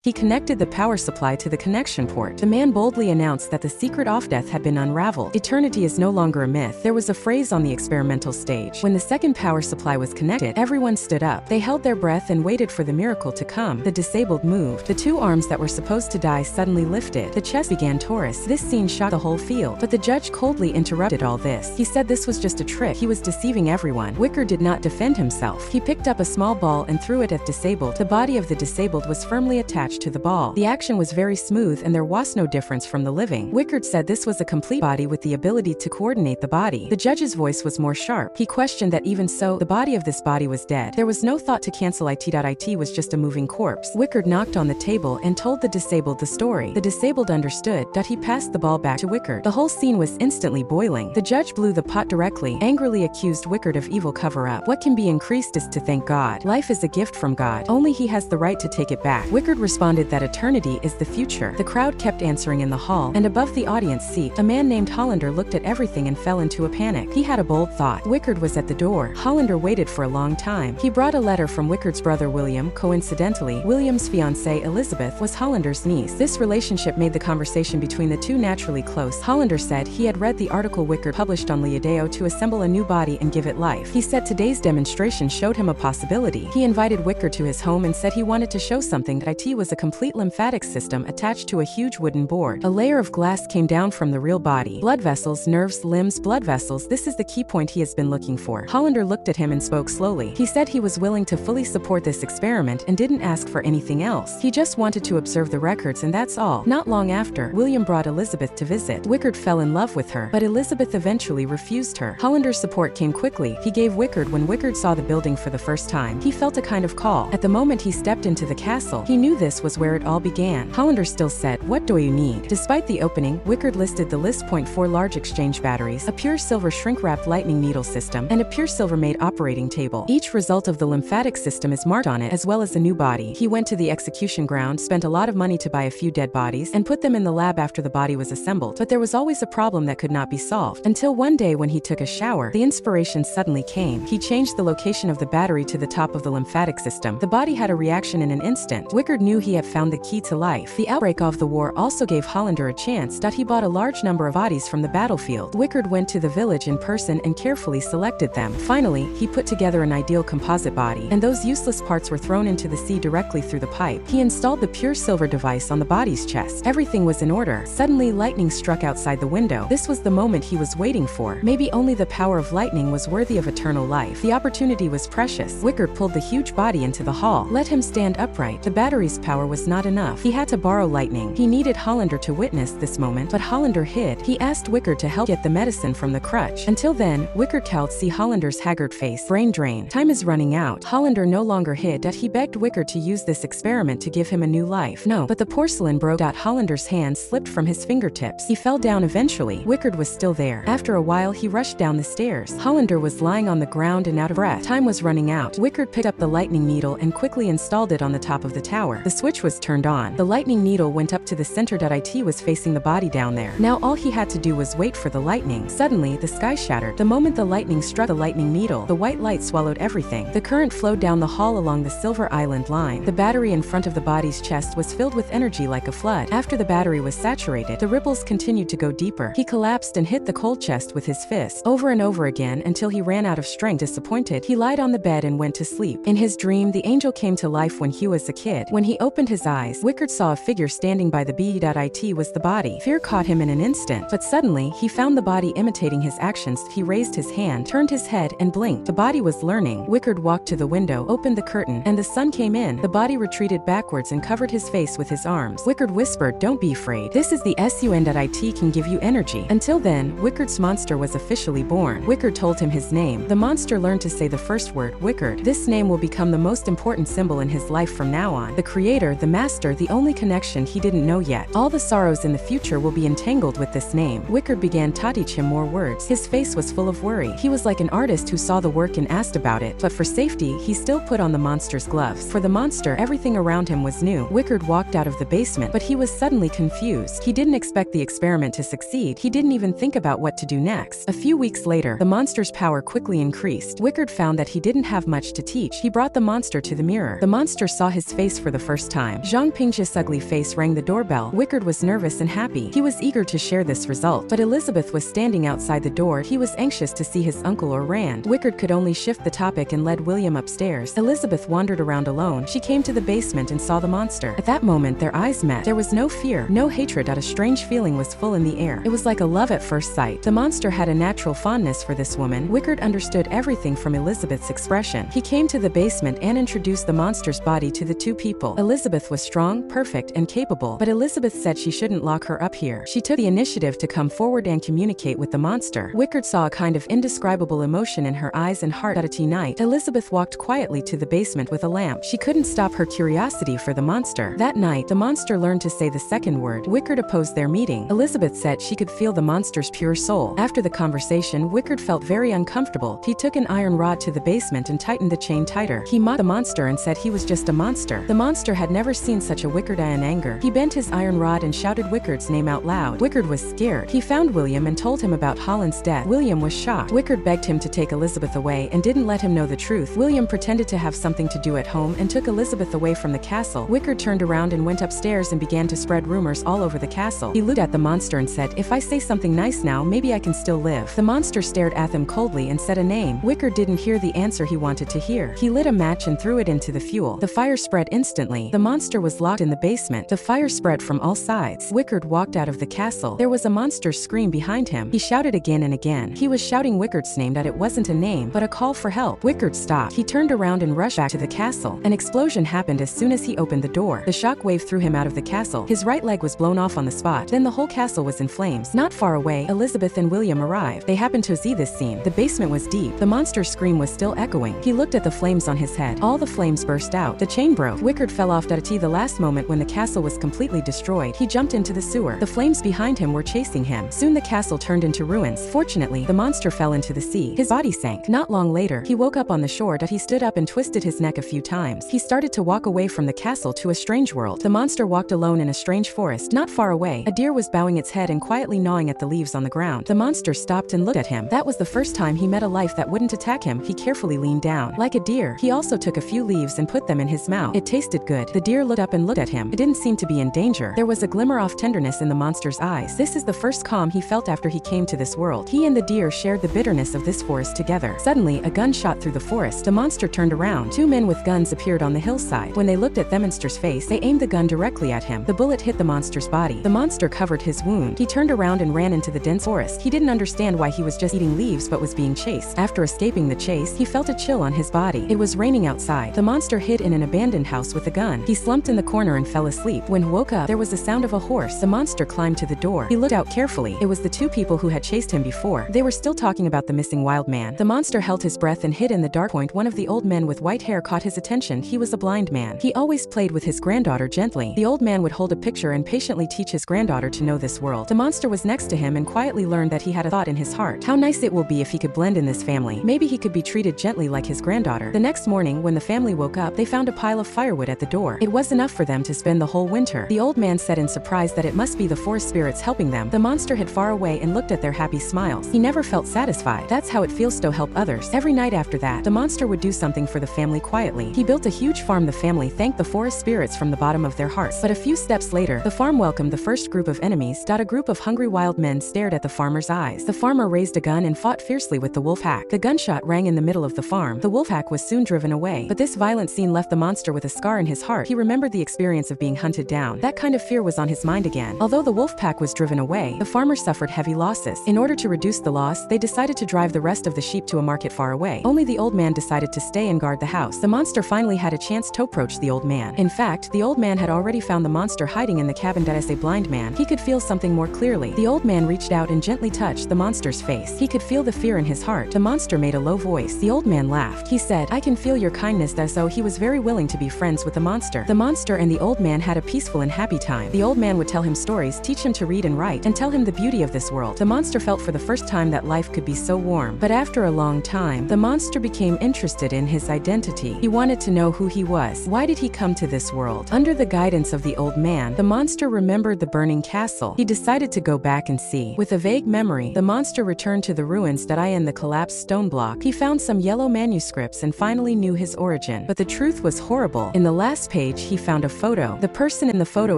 He connected the power supply to the connection port. The man boldly announced that the secret of death had been unraveled. Eternity is no longer a myth. There was a phrase on the experimental stage. When the second power supply was connected, everyone stood up. They held their breath and waited for the miracle to come. The disabled moved. The two arms that were supposed to die suddenly lifted. The chest began Taurus. This scene shocked the whole field. But the judge coldly interrupted all this. He said this was just a trick. He was deceiving everyone. Wickerd did not defend himself. He picked up a small ball and threw it at disabled. The body of the disabled was firmly attached to the ball. The action was very smooth and there was no difference from the living. Wickerd said this was a complete body with the ability to coordinate the body. The judge's voice was more sharp. He questioned that even so, the body of this body was dead. There was no thought to cancel it. It was just a moving corpse. Wickerd knocked on the table and told the disabled the story. The disabled understood. He passed the ball back to Wickerd. The whole scene was instantly boiling. The judge blew the pot directly, angrily accused Wickerd of evil cover-up. What can be increased is to thank God. Life is a gift from God. Only He has the right to take it back. Wickerd responded that eternity is the future. The crowd kept answering in the hall, and above the audience seat, a man named Hollander looked at everything and fell into a panic. He had a bold thought. Wickerd was at the door. Hollander waited for a long time. He brought a letter from Wickerd's brother William. Coincidentally, William's fiancée Elizabeth was Hollander's niece. This relationship made the conversation between the two naturally close. Hollander said he had read the article Wickerd published on Leodeo to assemble a new body and give it life. He said today's demonstration showed him a possibility. He invited Wickerd to his home and said he wanted to show something that it was a complete lymphatic system attached to a huge wooden board. A layer of glass came down from the real body. Blood vessels, nerves, limbs, blood vessels. This is the key point he has been looking for. Hollander looked at him and spoke slowly. He said he was willing to fully support this experiment and didn't ask for anything else. He just wanted to observe the records and that's all. Not long after, William brought Elizabeth to visit. Wickerd fell in love with her, but Elizabeth eventually refused her. Hollander's support came quickly. He gave Wickerd when Wickerd saw the building for the first time. He felt a kind of call. At the moment he stepped into the castle, he knew this was where it all began. Hollander still said, "What do you need?" Despite the opening, Wickerd listed the list. 4 large exchange batteries, a pure silver shrink-wrapped lightning needle system, and a pure silver-made operating table. Each result of the lymphatic system is marked on it, as well as the new body. He went to the execution ground, spent a lot of money to buy a few dead bodies, and put them in the lab after the body was assembled. But there was always a problem that could not be solved. Until one day when he took a shower, the inspiration suddenly came. He changed the location of the battery to the top of the lymphatic system. The body had a reaction in an instant. Wickerd knew he had found the key to life. The outbreak of the war also gave Hollander a chance. He bought a large number of bodies from the battlefield. Wickerd went to the village in person and carefully selected them. Finally, he put together an ideal composite body, and those useless parts were thrown into the sea directly through the pipe. He installed the pure silver device on the body's chest. Everything was in order. Suddenly, lightning struck outside the window. This was the moment he was waiting for. Maybe only the power of lightning was worthy of eternal life. The opportunity was precious. Wickerd pulled the huge body into the hall. Let him stand upright. The battery's power was not enough. He had to borrow lightning. He needed Hollander to witness this moment, but Hollander hid. He asked Wickerd to help get the medicine from the crutch. Until then, Wickerd could see Hollander's haggard face. Brain drain. Time is running out. Hollander no longer hid. He begged Wickerd to use this experiment to give him a new life. No, but the porcelain broke. Hollander's hand slipped from his fingertips. He fell down eventually. Wickerd was still there. After a while, he rushed down the stairs. Hollander was lying on the ground and out of breath. Time was running out. Wickerd picked up the lightning needle and quickly installed it on the top of the tower. The switch was turned on. The lightning needle went up to the center. It was facing the body down there. Now all he had to do was wait for the lightning. Suddenly, the sky shattered. The moment the lightning struck the lightning needle, the white light swallowed everything. The current flowed down the hall along the Silver Island line. The battery in front of the body's chest was filled with energy like a flood. After the battery was saturated, the ripples continued to go deeper. He collapsed and hit the cold chest with his fist over and over again until he ran out of strength. Disappointed, he lied on the bed and went to sleep. In his dream, the angel came to life when he was a kid. When he opened his eyes, Wickerd saw a figure standing by the bed. It was the body. Fear caught him in an instant, but suddenly, he found the body imitating his actions. He raised his hand, turned his head, and blinked. The body was learning. Wickerd walked to the window, opened the curtain, and the sun came in. The body retreated backwards and covered his face with his arms. Wickerd whispered, "Don't be afraid. This is the sun. Can give you energy." Until then, Wickerd's monster was officially born. Wickerd told him his name. The monster learned to say the first word, Wickerd. This name will become the most important symbol in his life from now on. The creator, the master, the only connection he didn't know yet. All the sorrows in the future will be entangled with this name. Wickerd began to teach him more words. His face was full of worry. He was like an artist who saw the work and asked about it, but for safety, he still put on the monster's gloves. For the monster, everything around him was new. Wickerd walked out of the basement, but he was suddenly confused. He didn't expect the experiment to succeed. He didn't even think about what to do next. A few weeks later, the monster's power quickly increased. Wickerd found that he didn't have much to teach. He brought the monster to the mirror. The monster saw his face for the first time. Zhang Pingji's ugly face rang the doorbell. Wickerd was nervous and happy. He was eager to share this result, but Elizabeth was standing outside the door. He was anxious to see his uncle or Rand. Wickerd could only shift the topic and led William upstairs. Elizabeth wandered around alone. She came to the basement and saw the monster. At that moment, their eyes met. There was no fear, no hatred, but a strange feeling was full in the air. It was like a love at first sight. The monster had a natural fondness for this woman. Wickerd understood everything from Elizabeth's expression. He came to the basement and introduced the monster's body to the two people. Elizabeth was strong, perfect, and capable, but Elizabeth said she shouldn't lock her up here. She took the initiative to come forward and communicate with the monster. Wickerd saw a kind of indescribable emotion in her eyes and heart. At a night, Elizabeth walked quietly to the basement with a lamp. She couldn't stop her curiosity for the monster. That night, the monster learned to say the second word. Wickerd opposed their meeting. Elizabeth said she could feel the monster's pure soul. After the conversation, Wickerd felt very uncomfortable. He took an iron rod to the basement and tightened the chain tighter. He mocked the monster and said he was just a monster. The monster had never seen such a Wickerd in anger. He bent his iron rod and shouted Wickerd's name out loud. Wickerd was scared. He found William and told him about Holland's death. William was shocked. Wickerd begged him to take Elizabeth away and didn't let him know the truth. William pretended to have something to do at home and took Elizabeth away from the castle. Wickerd turned around and went upstairs and began to spread rumors all over the castle. He looked at the monster and said, "If I say something nice now, maybe I can still live." The monster stared at them coldly and said a name. Wickerd didn't hear the answer he wanted to hear. He lit a match and threw it into the fuel. The fire spread instantly. The monster was locked in the basement. The fire spread from all sides. Wickerd walked out of the castle. There was a monster's scream behind him. He shouted again and again. He was shouting Wickerd's name, that it wasn't a name, but a call for help. Wickerd stopped. He turned around and rushed back to the castle. An explosion happened as soon as he opened the door. The shock wave threw him out of the castle. His right leg was blown off on the spot. Then the whole castle was in flames. Not far away, Elizabeth and William arrived. They happened to see this scene. The basement was deep. The monster's scream was still echoing. He looked at the flames on his head. All the flames burst out. The chain broke. Wickerd fell off at the last moment when the castle was completely destroyed. He jumped into the sewer. The flames behind him were chasing him. Soon the castle turned into ruins. Fortunately, the monster fell into the sea. His body sank. Not long later, he woke up on the shore. He stood up and twisted his neck a few times. He started to walk away from the castle to a strange world. The monster walked alone in a strange forest. Not far away, a deer was bowing its head and quietly gnawing at the leaves on the ground. The monster stopped and looked at him. That was the first time he met a life that wouldn't attack him. He carefully leaned down. Like a deer, he also took a few leaves and put them in his mouth. It tasted good. The deer looked up and looked at him. It didn't seem to be in danger. There was a glimmer of tenderness in the monster's eyes. This is the first calm he felt after he came to this world. He and the deer shared the bitterness of this forest together. Suddenly, a gun shot through the forest. The monster turned around. Two men with guns appeared on the hillside. When they looked at the monster's face, they aimed the gun directly at him. The bullet hit the monster's body. The monster covered his wound. He turned around and ran into the dense forest. He didn't understand why he was just eating leaves but was being chased. After escaping the chase, he felt a chill on his body. It was raining outside. The monster hid in an abandoned house with a gun. He slumped in the corner and fell asleep. When he woke up, there was the sound of a horse. The monster climbed to the door. He looked out carefully. It was the two people who had chased him before. They were still talking about the missing wild man. The monster held his breath and hid in the dark point. One of the old men with white hair caught his attention. He was a blind man. He always played with his granddaughter gently. The old man would hold a picture and patiently teach his granddaughter to know this world. The monster was next to him and quietly learned that he had a thought in his heart. How nice it will be if he could blend in this family. Maybe he could be treated gently like his granddaughter. The next morning, when the family woke up, they found a pile of firewood at the door. It was enough for them to spend the whole winter. The old man said in surprise that it must be the forest spirits helping them. The monster hid far away and looked at their happy smiles. He never felt satisfied. That's how it feels to help others. Every night after that, the monster would do something for the family quietly. He built a huge farm. The family thanked the forest spirits from the bottom of their hearts. But a few steps later, the farm welcomed the first group of enemies. A group of hungry wild men stared at the farmer's eyes. The farmer raised a gun and fought fiercely with the wolf pack. The gunshot rang in the middle of the farm. The wolf pack was soon driven away. But this violent scene left the monster with a scar in his heart. He remembered the experience of being hunted down. That kind of fear was on his mind again. Although the wolf pack was driven away, the farmer suffered heavy losses. In order to reduce the loss, they decided to drive the rest of the sheep to a market far away. Only the old man decided to stay and guard the house. The monster finally had a chance to approach the old man. In fact, the old man had already found the monster hiding in the cabin. As a blind man, he could feel something more clearly. The old man reached out and gently touched the monster's face. He could feel the fear in his heart. The monster made a low voice. The old man laughed. He said, "I can feel your kindness," as though he was very willing to be friends with the monster. The monster and the old man had a peaceful and happy time. The old man would tell him stories, teach him to read and write, and tell him the beauty of this world. The monster felt for the first time that life could be so warm. But after a long time, the monster became interested in his identity. He wanted to know who he was. Why did he come to this world? Under the guidance of the old man, the monster remembered the burning castle. He decided to go back and see. With a vague memory, the monster returned to the ruins that in the collapsed stone block. He found some yellow manuscripts and finally knew his origin. But the truth was horrible. In the last page, page he found a photo. The person in the photo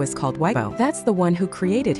is called Wickerd. That's the one who created